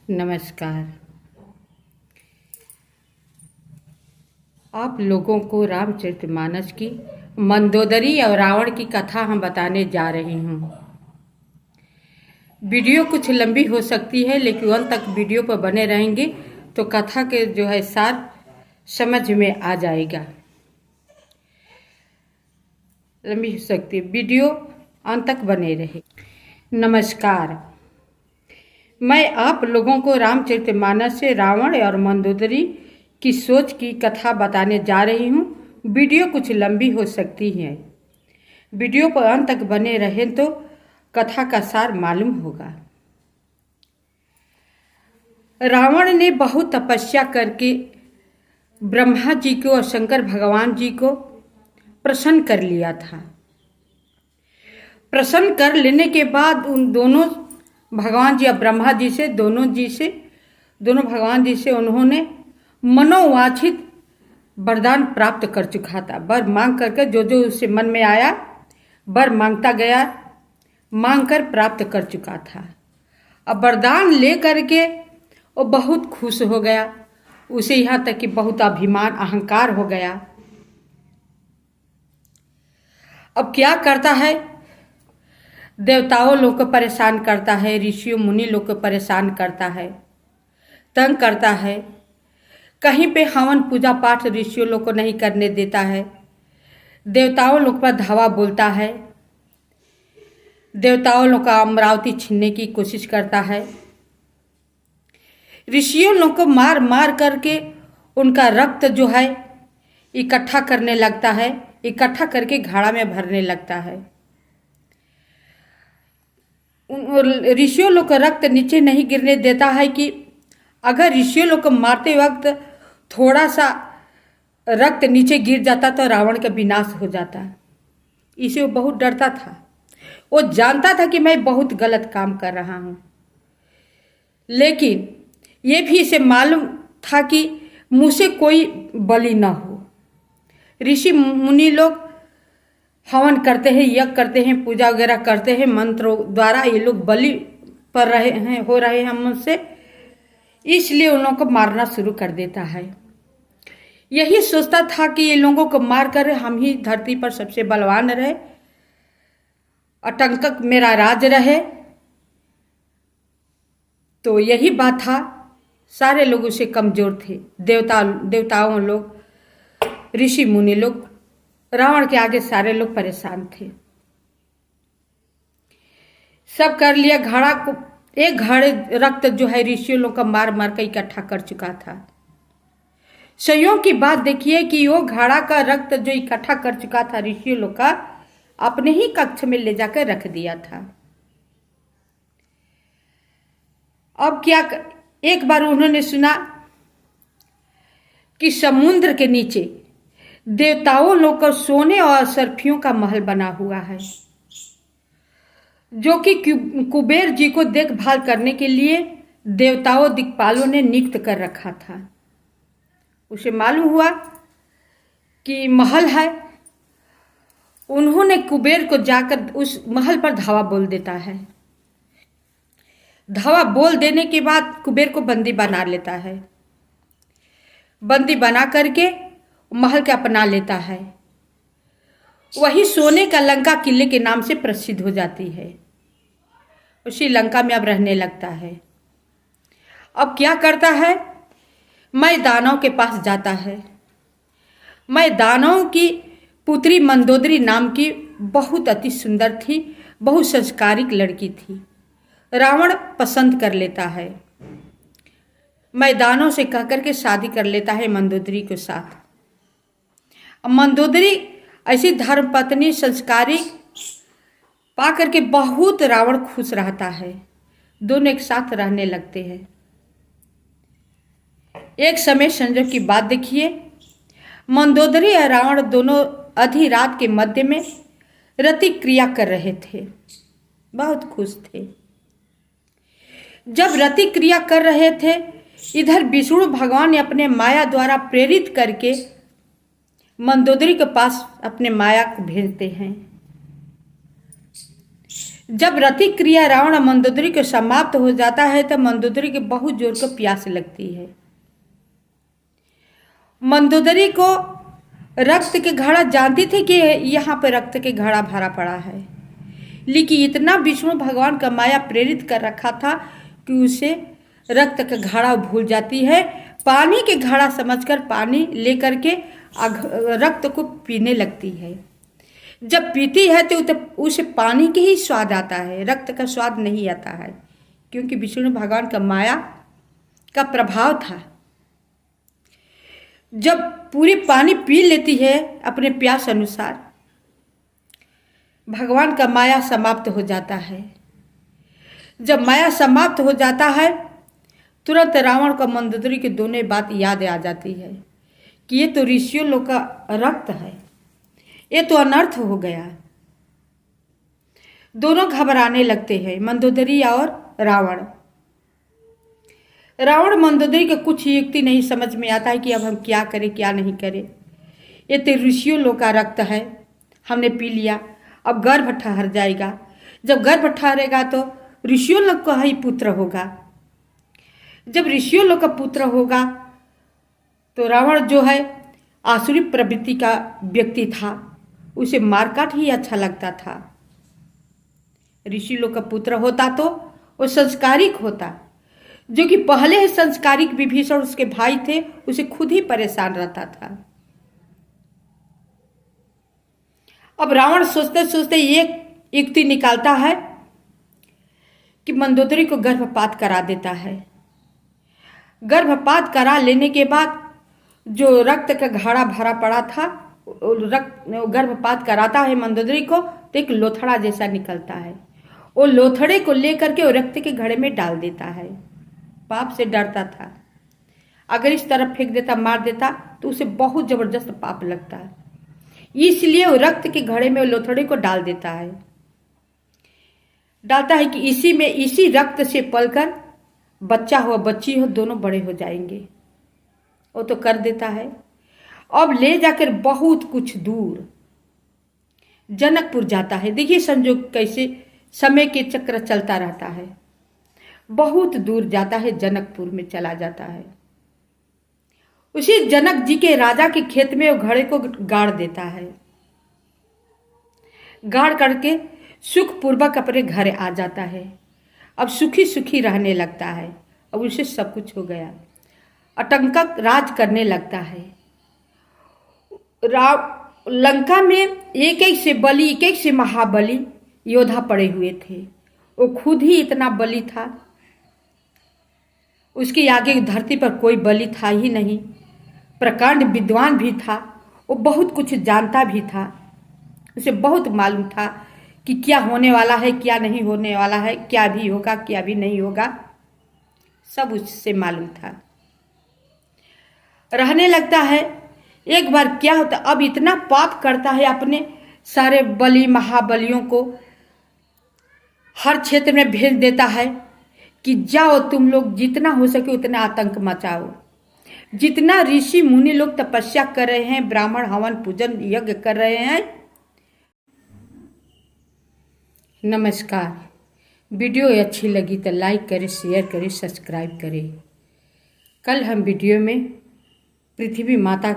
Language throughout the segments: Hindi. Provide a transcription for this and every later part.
नमस्कार। आप लोगों को रामचरितमानस की मंदोदरी और रावण की कथा हम बताने जा रही हूँ। वीडियो कुछ लंबी हो सकती है, लेकिन अंत तक वीडियो पर बने रहेंगे तो कथा के सार समझ में आ जाएगा। लंबी हो सकती है, वीडियो अंत तक बने रहे। नमस्कार, मैं आप लोगों को रामचरितमानस से रावण और मंदोदरी की सोच की कथा बताने जा रही हूँ। वीडियो कुछ लंबी हो सकती है, वीडियो पर अंत तक बने रहें तो कथा का सार मालूम होगा। रावण ने बहुत तपस्या करके ब्रह्मा जी को और शंकर भगवान जी को प्रसन्न कर लिया था। प्रसन्न कर लेने के बाद उन दोनों भगवान जी और ब्रह्मा जी से दोनों भगवान जी से उन्होंने मनोवांछित वरदान प्राप्त कर चुका था। वर मांग करके जो जो उससे मन में आया वर मांगता गया, मांग कर प्राप्त कर चुका था। अब वरदान ले करके वो बहुत खुश हो गया, उसे यहाँ तक कि बहुत अभिमान अहंकार हो गया। अब क्या करता है, देवताओं लोग को परेशान करता है, ऋषियों मुनि लोग को परेशान करता है, तंग करता है। कहीं पे हवन पूजा पाठ ऋषियों लोग को नहीं करने देता है, देवताओं लोग पर धावा बोलता है, देवताओं लोग का अमरावती छीनने की कोशिश करता है। ऋषियों लोग को मार मार करके उनका रक्त इकट्ठा करने लगता है, इकट्ठा करके घड़ा में भरने लगता है। ऋषियों लोग का रक्त नीचे नहीं गिरने देता है कि अगर ऋषियों लोग को मारते वक्त थोड़ा सा रक्त नीचे गिर जाता तो रावण का विनाश हो जाता। इसे वो बहुत डरता था। वो जानता था कि मैं बहुत गलत काम कर रहा हूँ, लेकिन ये भी इसे मालूम था कि मुझसे कोई बलि न हो। ऋषि मुनि लोग हवन करते हैं, यज्ञ करते हैं, पूजा वगैरह करते हैं, मंत्रों द्वारा ये लोग बलि पर हो रहे हैं मुझसे, इसलिए उन लोगों को मारना शुरू कर देता है। यही सोचता था कि ये लोगों को मार कर हम ही धरती पर सबसे बलवान रहे, आतंक मेरा राज रहे। तो यही बात था, सारे लोग उसे कमजोर थे। देवताओं लोग, ऋषि मुनि लोग, रावण के आगे सारे लोग परेशान थे। सब कर लिया, घड़ा को एक घड़े रक्त ऋषियों लोग का मार मार कर इकट्ठा कर चुका था। संयोग की बात देखिए कि वो घड़ा का रक्त जो इकट्ठा कर चुका था ऋषियों लोग का, अपने ही कक्ष में ले जाकर रख दिया था। अब क्या, एक बार उन्होंने सुना कि समुद्र के नीचे देवताओं लोग का सोने और सर्फियों का महल बना हुआ है, जो कि कुबेर जी को देखभाल करने के लिए देवताओं दिक्पालों ने नियुक्त कर रखा था। उसे मालूम हुआ कि महल है। उन्होंने कुबेर को जाकर उस महल पर धावा बोल देता है। धावा बोल देने के बाद कुबेर को बंदी बना लेता है। बंदी बना करके महल के अपना लेता है। वही सोने का लंका किले के नाम से प्रसिद्ध हो जाती है। उसी लंका में अब रहने लगता है। अब क्या करता है, मैं दानव के पास जाता है। मैं दानव की पुत्री मंदोदरी नाम की बहुत अति सुंदर थी, बहुत संस्कारिक लड़की थी। रावण पसंद कर लेता है। मैं दानव से कहकर के शादी कर लेता है मंदोदरी के साथ। मंदोदरी ऐसी धर्मपत्नी संस्कारी पा करके बहुत रावण खुश रहता है। दोनों एक साथ रहने लगते हैं। एक समय संजोग की बात देखिए, मंदोदरी और रावण दोनों आधी रात के मध्य में रति क्रिया कर रहे थे, बहुत खुश थे। जब रति क्रिया कर रहे थे, इधर विष्णु भगवान ने अपने माया द्वारा प्रेरित करके मंदोदरी के पास अपने माया को भेजते हैं। जब रति क्रिया रावण और मंदोदरी के समाप्त हो जाता है तो मंदोदरी के बहुत जोर को प्यास लगती है। मंदोदरी को रक्त के घड़ा जानती थी कि यहाँ पे रक्त के घड़ा भरा पड़ा है, लेकिन इतना विष्णु भगवान का माया प्रेरित कर रखा था कि उसे रक्त का घड़ा भूल जाती है। पानी के घड़ा समझकर पानी लेकर के रक्त को पीने लगती है। जब पीती है तो उसे पानी के ही स्वाद आता है, रक्त का स्वाद नहीं आता है, क्योंकि विष्णु भगवान का माया का प्रभाव था। जब पूरी पानी पी लेती है अपने प्यास अनुसार, भगवान का माया समाप्त हो जाता है। जब माया समाप्त हो जाता है तुरंत रावण का मंदोदरी की दोनों बात याद आ जाती है कि ये तो ऋषियों लोग का रक्त है, ये तो अनर्थ हो गया। दोनों घबराने लगते हैं, मंदोदरी और रावण। रावण मंदोदरी के कुछ युक्ति नहीं समझ में आता है कि अब हम क्या करें क्या नहीं करें। ये तो ऋषियों लोग का रक्त है, हमने पी लिया, अब गर्भ ठहर जाएगा। जब गर्भ ठहरेगा तो ऋषियों लोग का ही पुत्र होगा। जब ऋषियों लोग का पुत्र होगा तो रावण जो है आसुरी प्रवृत्ति का व्यक्ति था, उसे मारकाट ही अच्छा लगता था। ऋषि लोग का पुत्र होता तो वो संस्कारिक होता, जो कि पहले ही संस्कारिक विभीषण उसके भाई थे, उसे खुद ही परेशान रहता था। अब रावण सोचते सोचते एक युक्ति निकालता है कि मंदोदरी को गर्भपात करा देता है। गर्भपात करा लेने के बाद जो रक्त का घड़ा भरा पड़ा था, गर्भपात कराता है मंदोदरी को तो एक लोथड़ा जैसा निकलता है। वो लोथड़े को लेकर के वो रक्त के घड़े में डाल देता है। पाप से डरता था, अगर इस तरफ फेंक देता मार देता तो उसे बहुत जबरदस्त पाप लगता है, इसलिए वो रक्त के घड़े में लोथड़े को डाल देता है। डालता है कि इसी रक्त से पलकर बच्चा हो बच्ची हो दोनों बड़े हो जाएंगे। वो तो कर देता है। अब ले जाकर बहुत कुछ दूर जनकपुर जाता है। देखिए संजोग कैसे समय के चक्र चलता रहता है। बहुत दूर जाता है, जनकपुर में चला जाता है। उसी जनक जी के राजा के खेत में वो घड़े को गाड़ देता है। गाड़ करके सुखपूर्वक अपने घर आ जाता है। अब सुखी सुखी रहने लगता है। अब उसे सब कुछ हो गया। आतंकक राज करने लगता है। लंका में एक एक से महाबली योद्धा पड़े हुए थे। वो खुद ही इतना बली था, उसके आगे धरती पर कोई बली था ही नहीं। प्रकांड विद्वान भी था, वो बहुत कुछ जानता भी था। उसे बहुत मालूम था कि क्या होने वाला है क्या नहीं होने वाला है, क्या भी होगा क्या भी नहीं होगा, सब उससे मालूम था। रहने लगता है। एक बार क्या होता, अब इतना पाप करता है, अपने सारे बलि महाबलियों को हर क्षेत्र में भेज देता है कि जाओ तुम लोग जितना हो सके उतना आतंक मचाओ। जितना ऋषि मुनि लोग तपस्या कर रहे हैं, ब्राह्मण हवन पूजन यज्ञ कर रहे हैं। नमस्कार। वीडियो अच्छी लगी तो लाइक करें, शेयर करें, सब्सक्राइब करें। कल हम वीडियो में पृथ्वी माता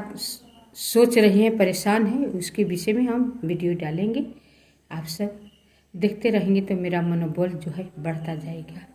सोच रही हैं, परेशान हैं, उसके विषय में हम वीडियो डालेंगे। आप सब देखते रहेंगे तो मेरा मनोबल जो है बढ़ता जाएगा।